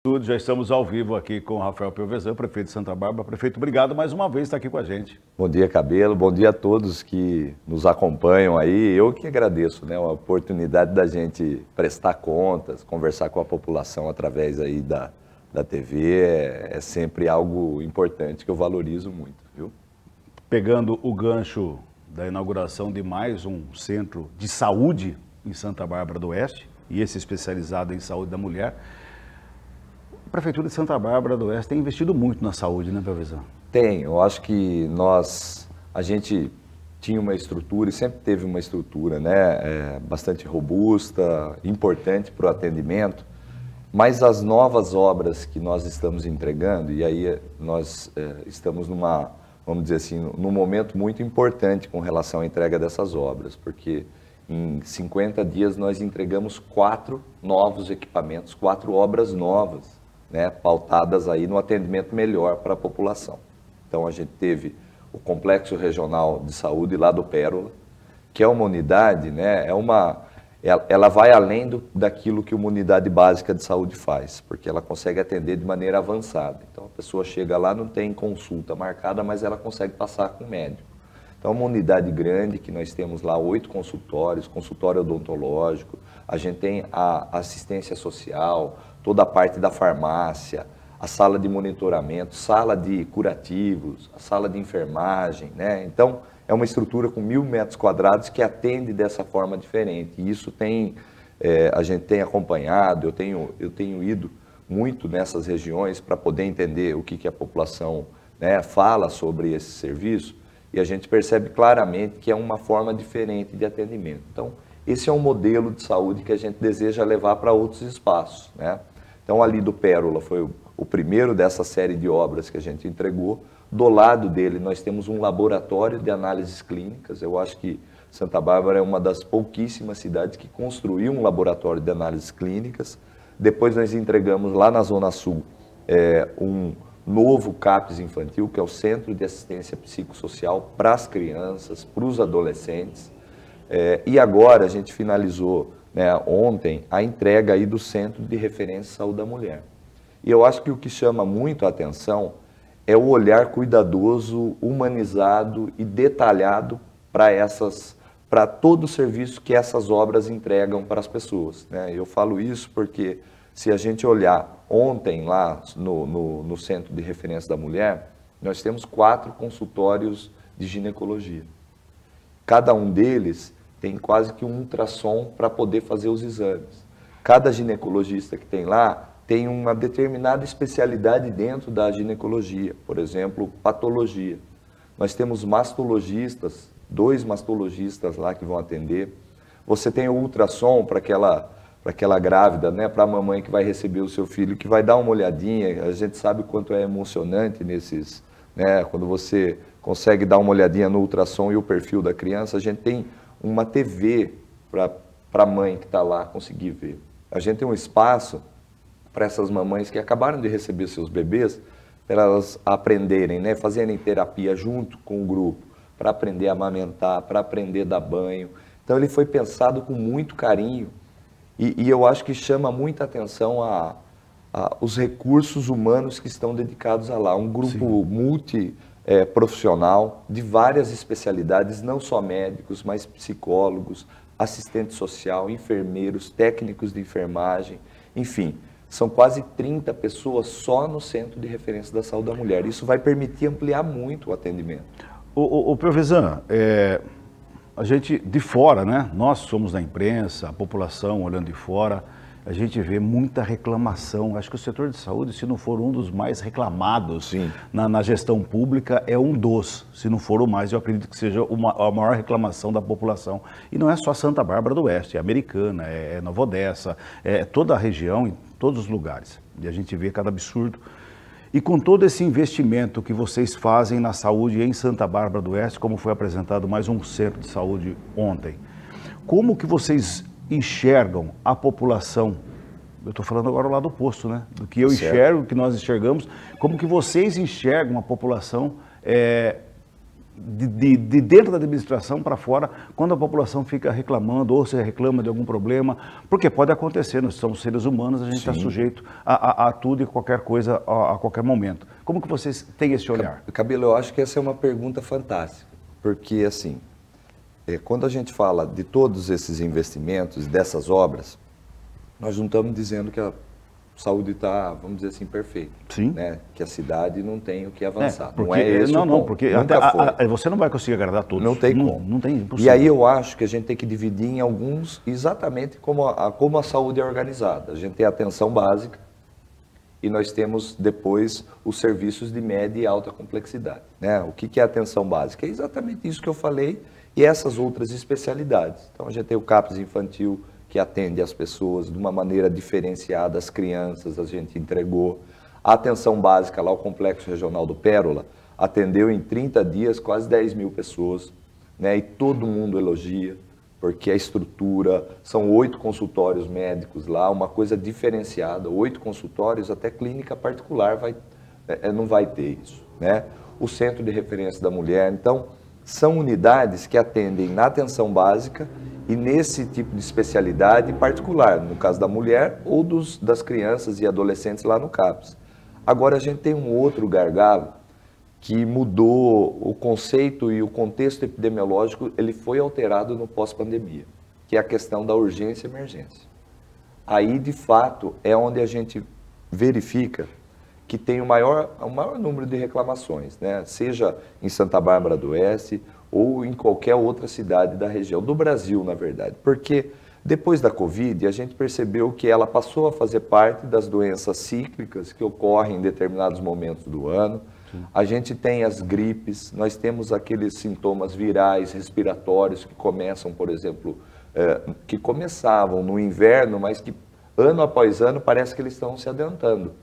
Tudo, já estamos ao vivo aqui com o Rafael Piovesan, prefeito de Santa Bárbara. Prefeito, obrigado mais uma vez por estar aqui com a gente. Bom dia, Cabelo. Bom dia a todos que nos acompanham aí. Eu que agradeço, né, a oportunidade da gente prestar contas, conversar com a população através aí da TV. É sempre algo importante que eu valorizo muito, viu? Pegando o gancho da inauguração de mais um centro de saúde em Santa Bárbara do Oeste, e esse especializado em saúde da mulher, a Prefeitura de Santa Bárbara do Oeste tem investido muito na saúde, né, Piovesan? Tem, eu acho que a gente tinha uma estrutura e sempre teve uma estrutura, né, bastante robusta, importante para o atendimento, mas as novas obras que nós estamos entregando, e aí nós estamos vamos dizer assim, num momento muito importante com relação à entrega dessas obras, porque em 50 dias nós entregamos 4 novos equipamentos, 4 obras novas, né, pautadas aí no atendimento melhor para a população. Então a gente teve o Complexo Regional de Saúde lá do Pérola, que é uma unidade, né, ela vai além daquilo que uma unidade básica de saúde faz, porque ela consegue atender de maneira avançada. Então a pessoa chega lá, não tem consulta marcada, mas ela consegue passar com o médico. Então é uma unidade grande que nós temos lá 8 consultórios, consultório odontológico, a gente tem a assistência social, toda a parte da farmácia, a sala de monitoramento, sala de curativos, a sala de enfermagem, né? Então, é uma estrutura com 1.000 metros quadrados que atende dessa forma diferente. E isso a gente tem acompanhado, eu tenho ido muito nessas regiões para poder entender o que a população, né, fala sobre esse serviço, e a gente percebe claramente que é uma forma diferente de atendimento. Então, esse é um modelo de saúde que a gente deseja levar para outros espaços, né? Então, ali do Pérola foi o primeiro dessa série de obras que a gente entregou. Do lado dele, nós temos um laboratório de análises clínicas. Eu acho que Santa Bárbara é uma das pouquíssimas cidades que construiu um laboratório de análises clínicas. Depois nós entregamos lá na Zona Sul um novo CAPS infantil, que é o Centro de Assistência Psicossocial para as crianças, para os adolescentes. E agora a gente finalizou, né, ontem, a entrega aí do Centro de Referência à Saúde da Mulher. E eu acho que o que chama muito a atenção é o olhar cuidadoso, humanizado e detalhado para todo o serviço que essas obras entregam para as pessoas, né? Eu falo isso porque se a gente olhar ontem lá no Centro de Referência da Mulher, nós temos 4 consultórios de ginecologia. Cada um deles tem quase que um ultrassom para poder fazer os exames. Cada ginecologista que tem lá tem uma determinada especialidade dentro da ginecologia, por exemplo, patologia. Nós temos mastologistas, 2 mastologistas lá que vão atender. Você tem o ultrassom para aquela grávida, né, para a mamãe que vai receber o seu filho, que vai dar uma olhadinha. A gente sabe o quanto é emocionante né, quando você consegue dar uma olhadinha no ultrassom e o perfil da criança. A gente tem uma TV para a mãe que está lá conseguir ver. A gente tem um espaço para essas mamães que acabaram de receber seus bebês, para elas aprenderem, né, fazerem terapia junto com o grupo, para aprender a amamentar, para aprender a dar banho. Então ele foi pensado com muito carinho e eu acho que chama muita atenção os recursos humanos que estão dedicados a lá. Um grupo multiprofissional de várias especialidades, não só médicos, mas psicólogos, assistente social, enfermeiros, técnicos de enfermagem, enfim. São quase 30 pessoas só no Centro de Referência da Saúde da Mulher. Isso vai permitir ampliar muito o atendimento. O Piovesan, a gente de fora, né? Nós somos da imprensa, a população olhando de fora, a gente vê muita reclamação. Acho que o setor de saúde, se não for um dos mais reclamados na gestão pública, é um dos, se não for o mais, eu acredito que seja a maior reclamação da população. E não é só Santa Bárbara do Oeste, é Americana, é Nova Odessa, é toda a região, em todos os lugares. E a gente vê cada absurdo. E com todo esse investimento que vocês fazem na saúde em Santa Bárbara do Oeste, como foi apresentado mais um centro de saúde ontem, como que vocês enxergam a população? Eu estou falando agora lá do posto, né? Do que eu enxergo, que nós enxergamos, como que vocês enxergam a população de dentro da administração para fora, quando a população fica reclamando ou se reclama de algum problema, porque pode acontecer, nós somos seres humanos, a gente está sujeito a tudo e qualquer coisa a qualquer momento. Como que vocês têm esse olhar? Cabelo, eu acho que essa é uma pergunta fantástica, porque assim, quando a gente fala de todos esses investimentos, dessas obras, nós não estamos dizendo que a saúde está, vamos dizer assim, perfeita. Sim. Né? Que a cidade não tem o que avançar. Porque, não é esse o ponto. Porque você não vai conseguir agradar todos. Não tem como. Não tem, impossível. E aí eu acho que a gente tem que dividir em alguns, exatamente como a saúde é organizada. A gente tem a atenção básica e nós temos depois os serviços de média e alta complexidade. Né? O que é a atenção básica? É exatamente isso que eu falei e essas outras especialidades. Então a gente tem o CAPS infantil, que atende as pessoas de uma maneira diferenciada, as crianças a gente entregou. A atenção básica lá, o Complexo Regional do Pérola, atendeu em 30 dias quase 10 mil pessoas, né? E todo mundo elogia, porque a estrutura, são 8 consultórios médicos lá, uma coisa diferenciada, 8 consultórios, até clínica particular não vai ter isso, né? O Centro de Referência da Mulher, então, são unidades que atendem na atenção básica e nesse tipo de especialidade particular, no caso da mulher ou das crianças e adolescentes lá no CAPS. Agora a gente tem um outro gargalo que mudou o conceito e o contexto epidemiológico, ele foi alterado no pós-pandemia, que é a questão da urgência e emergência. Aí, de fato, é onde a gente verifica que tem o maior número de reclamações, né? Seja em Santa Bárbara do Oeste ou em qualquer outra cidade da região, do Brasil, na verdade. Porque depois da Covid, a gente percebeu que ela passou a fazer parte das doenças cíclicas que ocorrem em determinados momentos do ano. Sim. A gente tem as gripes, nós temos aqueles sintomas virais, respiratórios que começam, por exemplo, que começavam no inverno, mas que ano após ano parece que eles estão se adiantando.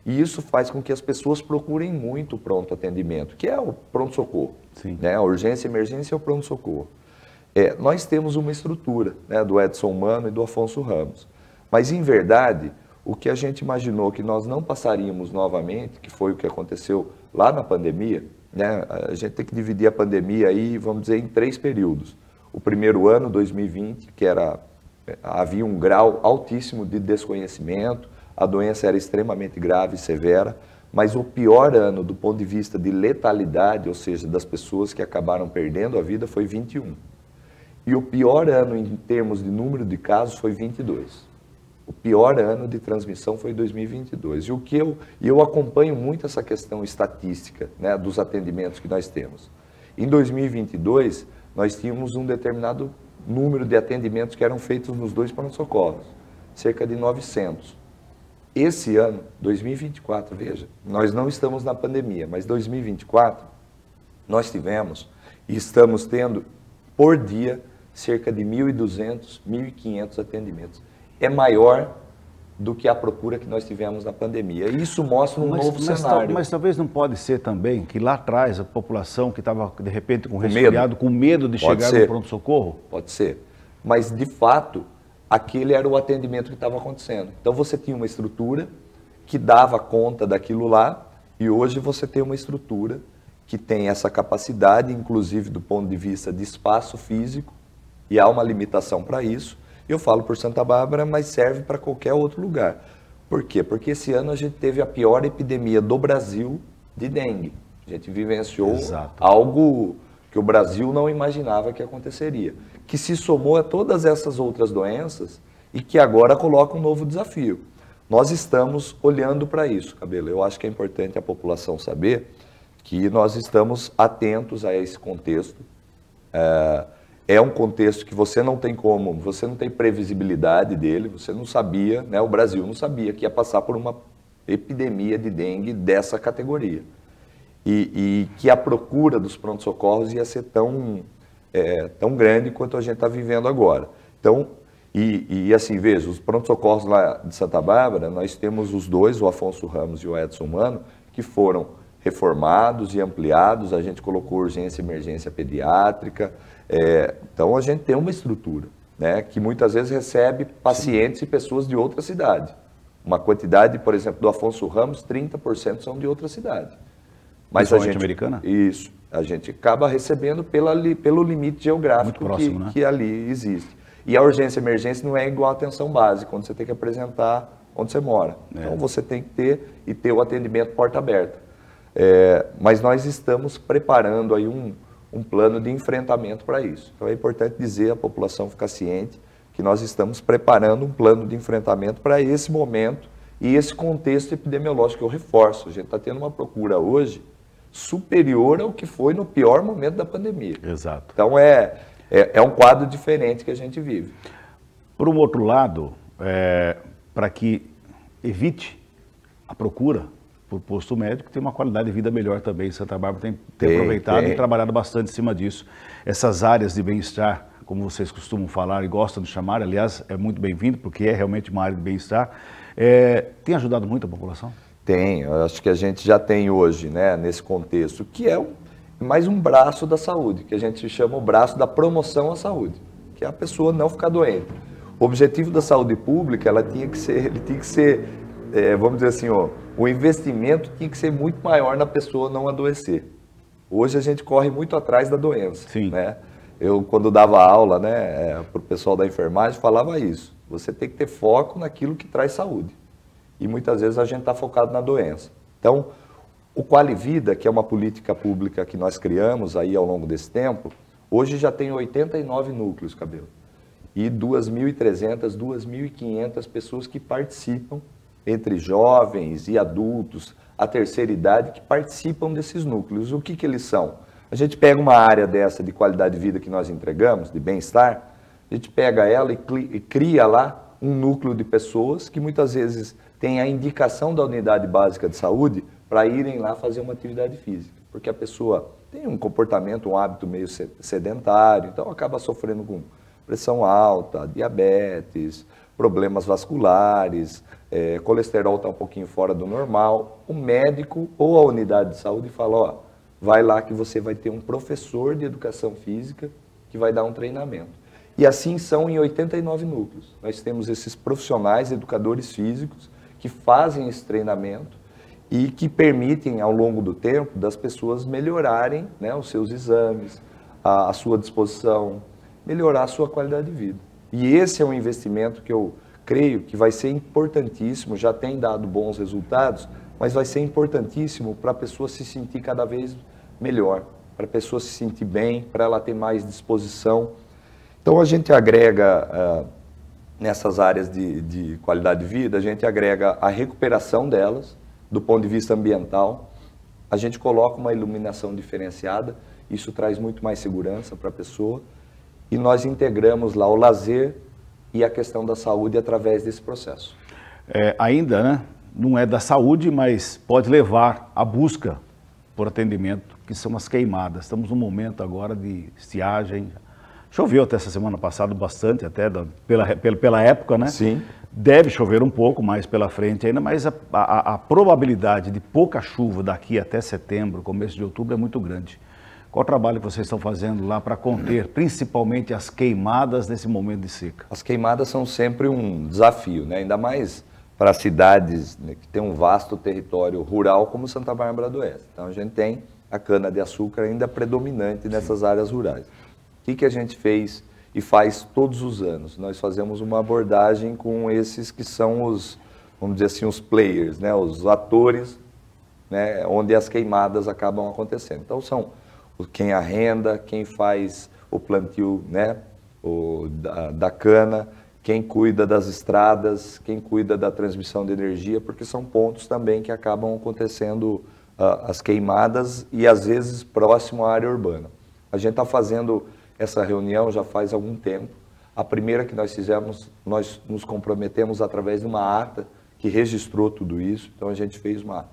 E isso faz com que as pessoas procurem muito o pronto atendimento, que é o pronto-socorro. Né? A urgência e emergência é o pronto-socorro. Nós temos uma estrutura, né, do Edson Mano e do Afonso Ramos. Mas, em verdade, o que a gente imaginou que nós não passaríamos novamente, que foi o que aconteceu lá na pandemia, né? A gente tem que dividir a pandemia aí, vamos dizer, em 3 períodos. O primeiro ano, 2020, que havia um grau altíssimo de desconhecimento, a doença era extremamente grave e severa, mas o pior ano do ponto de vista de letalidade, ou seja, das pessoas que acabaram perdendo a vida, foi 21. E o pior ano em termos de número de casos foi 22. O pior ano de transmissão foi 2022. E eu acompanho muito essa questão estatística, né, dos atendimentos que nós temos. Em 2022, nós tínhamos um determinado número de atendimentos que eram feitos nos 2 pronto-socorros, cerca de 900. Esse ano, 2024, veja, nós não estamos na pandemia, mas 2024, nós tivemos e estamos tendo, por dia, cerca de 1.200, 1.500 atendimentos. É maior do que a procura que nós tivemos na pandemia. E isso mostra um novo cenário. Mas talvez não pode ser também que lá atrás a população que estava, de repente, com resfriado, com medo de chegar no pronto-socorro? Pode ser. Mas, de fato, aquele era o atendimento que estava acontecendo. Então, você tinha uma estrutura que dava conta daquilo lá e hoje você tem uma estrutura que tem essa capacidade, inclusive do ponto de vista de espaço físico, e há uma limitação para isso. Eu falo por Santa Bárbara, mas serve para qualquer outro lugar. Por quê? Porque esse ano a gente teve a pior epidemia do Brasil de dengue. A gente vivenciou algo que o Brasil não imaginava que aconteceria, que se somou a todas essas outras doenças e que agora coloca um novo desafio. Nós estamos olhando para isso, Cabelo. Eu acho que é importante a população saber que nós estamos atentos a esse contexto. É um contexto que você não tem previsibilidade dele, você não sabia, né? O Brasil não sabia que ia passar por uma epidemia de dengue dessa categoria. E que a procura dos pronto-socorros ia ser tão grande quanto a gente está vivendo agora. Então, assim, veja, os pronto-socorros lá de Santa Bárbara, nós temos os 2, o Afonso Ramos e o Edson Mano, que foram reformados e ampliados, a gente colocou urgência e emergência pediátrica, então a gente tem uma estrutura, né, que muitas vezes recebe pacientes e pessoas de outra cidade. Uma quantidade, por exemplo, do Afonso Ramos, 30% são de outra cidade. Mas a gente americana? Isso. A gente acaba recebendo pelo limite geográfico próximo, né? que ali existe. E a urgência e emergência não é igual à atenção básica, onde você tem que apresentar onde você mora. Então você tem que ter o atendimento porta aberta. Mas nós estamos preparando aí um plano de enfrentamento para isso. Então é importante dizer, a população ficar ciente, que nós estamos preparando um plano de enfrentamento para esse momento e esse contexto epidemiológico. Eu reforço, a gente está tendo uma procura hoje superior ao que foi no pior momento da pandemia. Exato. Então é um quadro diferente que a gente vive. Por um outro lado, para que evite a procura por posto médico, tem uma qualidade de vida melhor também. Santa Bárbara tem aproveitado e trabalhado bastante em cima disso. Essas áreas de bem-estar, como vocês costumam falar e gostam de chamar, aliás, é muito bem-vindo, porque é realmente uma área de bem-estar, tem ajudado muito a população? Tem, eu acho que a gente já tem hoje, né, nesse contexto, que é mais um braço da saúde, que a gente chama o braço da promoção à saúde, que é a pessoa não ficar doente. O objetivo da saúde pública, ele tinha que ser, vamos dizer assim, o investimento tinha que ser muito maior na pessoa não adoecer. Hoje a gente corre muito atrás da doença. Sim. Né? Eu, quando dava aula, né, para o pessoal da enfermagem, falava isso. Você tem que ter foco naquilo que traz saúde. E muitas vezes a gente está focado na doença. Então, o Qualivida, que é uma política pública que nós criamos aí ao longo desse tempo, hoje já tem 89 núcleos, Cabelo. E 2.300, 2.500 pessoas que participam, entre jovens e adultos, a terceira idade, que participam desses núcleos. O que eles são? A gente pega uma área dessa de qualidade de vida que nós entregamos, de bem-estar, a gente pega ela e cria lá um núcleo de pessoas que muitas vezes tem a indicação da unidade básica de saúde para irem lá fazer uma atividade física. Porque a pessoa tem um comportamento, um hábito meio sedentário, então acaba sofrendo com pressão alta, diabetes, problemas vasculares, colesterol está um pouquinho fora do normal. O médico ou a unidade de saúde fala, vai lá que você vai ter um professor de educação física que vai dar um treinamento. E assim são em 89 núcleos. Nós temos esses profissionais, educadores físicos, que fazem esse treinamento e que permitem, ao longo do tempo, das pessoas melhorarem, né, os seus exames, a sua disposição, melhorar a sua qualidade de vida. E esse é um investimento que eu creio que vai ser importantíssimo, já tem dado bons resultados, mas vai ser importantíssimo para a pessoa se sentir cada vez melhor, para a pessoa se sentir bem, para ela ter mais disposição. Então a gente agrega, nessas áreas de qualidade de vida, a gente agrega a recuperação delas, do ponto de vista ambiental, a gente coloca uma iluminação diferenciada, isso traz muito mais segurança para a pessoa, e nós integramos lá o lazer e a questão da saúde através desse processo. Ainda, né, não é da saúde, mas pode levar à busca por atendimento, que são as queimadas. Estamos num momento agora de estiagem. Choveu até essa semana passada bastante, até pela época, né? Sim. Deve chover um pouco mais pela frente ainda, mas a probabilidade de pouca chuva daqui até setembro, começo de outubro, é muito grande. Qual o trabalho que vocês estão fazendo lá para conter, principalmente as queimadas nesse momento de seca? As queimadas são sempre um desafio, né? Ainda mais para cidades, né, que têm um vasto território rural como Santa Bárbara do Oeste. Então a gente tem a cana-de-açúcar ainda predominante nessas áreas rurais. O que a gente fez e faz todos os anos? Nós fazemos uma abordagem com esses que são os, vamos dizer assim, os players, né? Os atores, né? Onde as queimadas acabam acontecendo. Então são quem arrenda, quem faz o plantio, né? da cana, quem cuida das estradas, quem cuida da transmissão de energia, porque são pontos também que acabam acontecendo as queimadas e às vezes próximo à área urbana. A gente está fazendo essa reunião já faz algum tempo. A primeira que nós fizemos, nós nos comprometemos através de uma ata que registrou tudo isso. Então a gente fez uma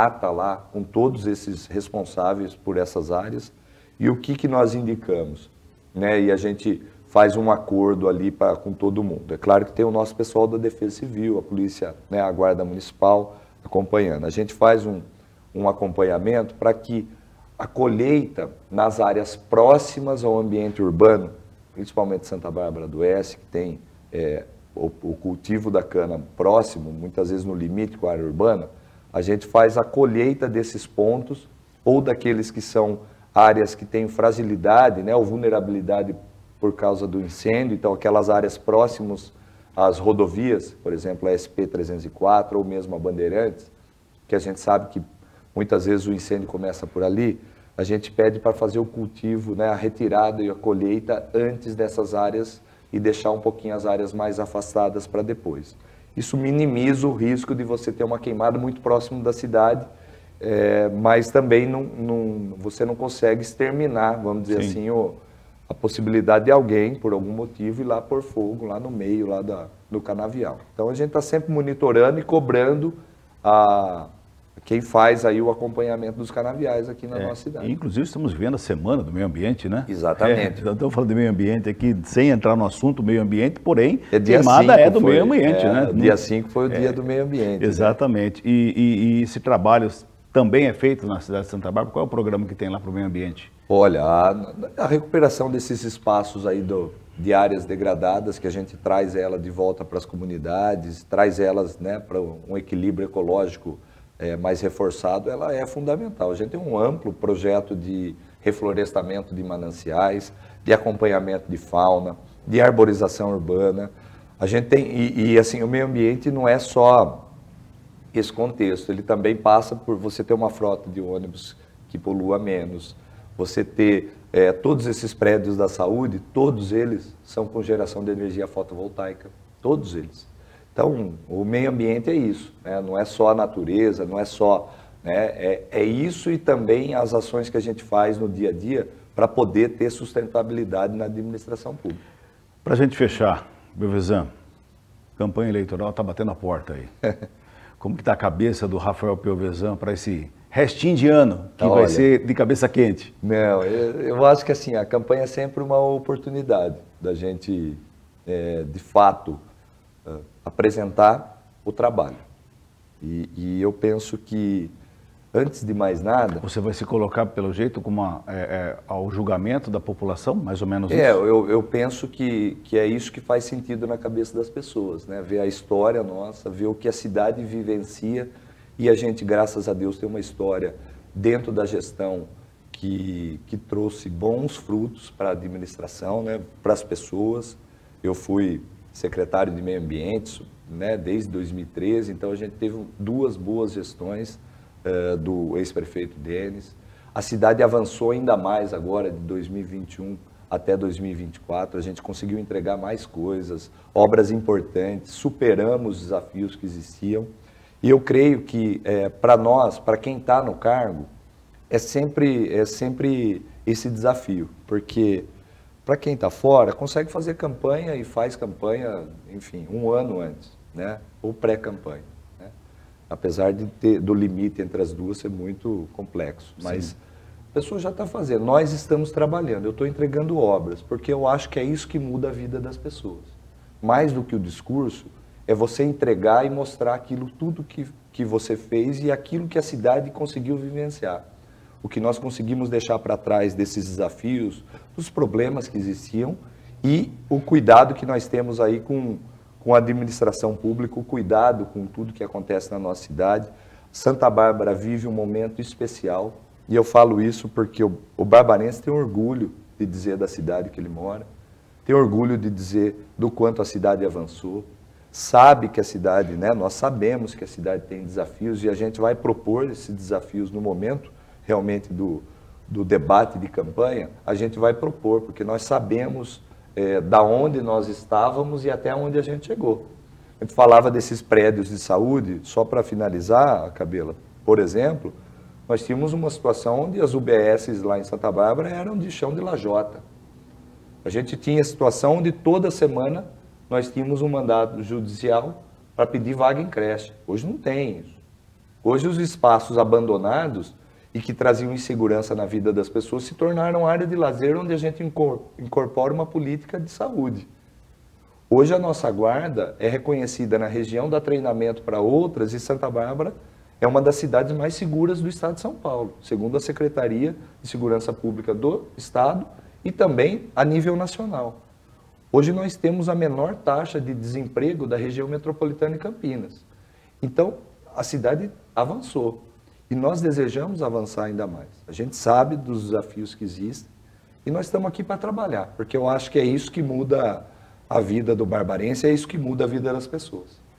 ata lá com todos esses responsáveis por essas áreas. E o que nós indicamos? Né? E a gente faz um acordo ali com todo mundo. É claro que tem o nosso pessoal da Defesa Civil, a polícia, né, a Guarda Municipal acompanhando. A gente faz um acompanhamento para que a colheita nas áreas próximas ao ambiente urbano, principalmente Santa Bárbara do Oeste, que tem o cultivo da cana próximo, muitas vezes no limite com a área urbana, a gente faz a colheita desses pontos ou daqueles que são áreas que têm fragilidade, né, ou vulnerabilidade por causa do incêndio, então aquelas áreas próximas às rodovias, por exemplo, a SP-304 ou mesmo a Bandeirantes, que a gente sabe que muitas vezes o incêndio começa por ali, a gente pede para fazer o cultivo, né, a retirada e a colheita antes dessas áreas e deixar um pouquinho as áreas mais afastadas para depois. Isso minimiza o risco de você ter uma queimada muito próximo da cidade, mas também você não consegue exterminar, vamos dizer assim, a possibilidade de alguém, por algum motivo, ir lá pôr fogo, lá no meio lá do canavial. Então a gente está sempre monitorando e cobrando quem faz aí o acompanhamento dos canaviais aqui na nossa cidade. Inclusive estamos vivendo a Semana do Meio Ambiente, né? Exatamente. Estamos falando de meio ambiente aqui, sem entrar no assunto meio ambiente, porém, dia queimada 5 é do meio ambiente, né? Dia 5 foi o dia do meio ambiente. Exatamente. Né? E esse trabalho também é feito na cidade de Santa Bárbara? Qual é o programa que tem lá para o meio ambiente? Olha, a recuperação desses espaços aí de áreas degradadas, que a gente traz ela de volta para as comunidades, traz elas, né, para um equilíbrio ecológico mais reforçado, ela é fundamental. A gente tem um amplo projeto de reflorestamento de mananciais, de acompanhamento de fauna, de arborização urbana. A gente tem, assim, o meio ambiente não é só esse contexto, ele também passa por você ter uma frota de ônibus que polua menos, você ter todos esses prédios da saúde, todos eles são com geração de energia fotovoltaica, todos eles. Então, o meio ambiente é isso, né? Não é só a natureza, não é só... Né? É isso e também as ações que a gente faz no dia a dia para poder ter sustentabilidade na administração pública. Para a gente fechar, Belvezan, campanha eleitoral está batendo a porta aí. Como que está a cabeça do Rafael Pelvezan para esse restinho de ano, que vai ser de cabeça quente? Não, eu acho que assim, a campanha é sempre uma oportunidade da gente, de fato, apresentar o trabalho. E eu penso que, antes de mais nada... Você vai se colocar, pelo jeito, como ao julgamento da população, mais ou menos isso? Eu penso que é isso que faz sentido na cabeça das pessoas, né? Ver a história nossa, ver o que a cidade vivencia, e a gente, graças a Deus, tem uma história dentro da gestão que trouxe bons frutos para a administração, né? Para as pessoas. Eu fui secretário de Meio Ambiente, né? Desde 2013, então a gente teve 2 boas gestões do ex-prefeito Denis. A cidade avançou ainda mais agora, de 2021 até 2024, a gente conseguiu entregar mais coisas, obras importantes, superamos os desafios que existiam. E eu creio que, para nós, para quem está no cargo, é sempre esse desafio, porque para quem está fora, consegue fazer campanha e faz campanha, enfim, 1 ano antes, né? Ou pré-campanha, né? Apesar do limite entre as duas ser muito complexo, mas sim, a pessoa já está fazendo. Nós estamos trabalhando, eu estou entregando obras, porque eu acho que é isso que muda a vida das pessoas. Mais do que o discurso, é você entregar e mostrar aquilo tudo que você fez e aquilo que a cidade conseguiu vivenciar. O que nós conseguimos deixar para trás desses desafios, dos problemas que existiam e o cuidado que nós temos aí com a administração pública, o cuidado com tudo que acontece na nossa cidade. Santa Bárbara vive um momento especial e eu falo isso porque o barbarense tem orgulho de dizer da cidade que ele mora, tem orgulho de dizer do quanto a cidade avançou, sabe que a cidade, né, nós sabemos que a cidade tem desafios e a gente vai propor esses desafios no momento realmente do debate de campanha, a gente vai propor, porque nós sabemos da onde nós estávamos e até onde a gente chegou. A gente falava desses prédios de saúde, só para finalizar, Cabela, por exemplo, nós tínhamos uma situação onde as UBSs lá em Santa Bárbara eram de chão de lajota. A gente tinha a situação onde toda semana nós tínhamos um mandato judicial para pedir vaga em creche. Hoje não tem isso. Hoje os espaços abandonados e que traziam insegurança na vida das pessoas se tornaram área de lazer onde a gente incorpora uma política de saúde. Hoje a nossa guarda é reconhecida na região, dá treinamento para outras e Santa Bárbara é uma das cidades mais seguras do estado de São Paulo, segundo a Secretaria de Segurança Pública do Estado e também a nível nacional. Hoje nós temos a menor taxa de desemprego da região metropolitana de Campinas. Então, a cidade avançou. E nós desejamos avançar ainda mais. A gente sabe dos desafios que existem e nós estamos aqui para trabalhar, porque eu acho que é isso que muda a vida do barbarense, é isso que muda a vida das pessoas.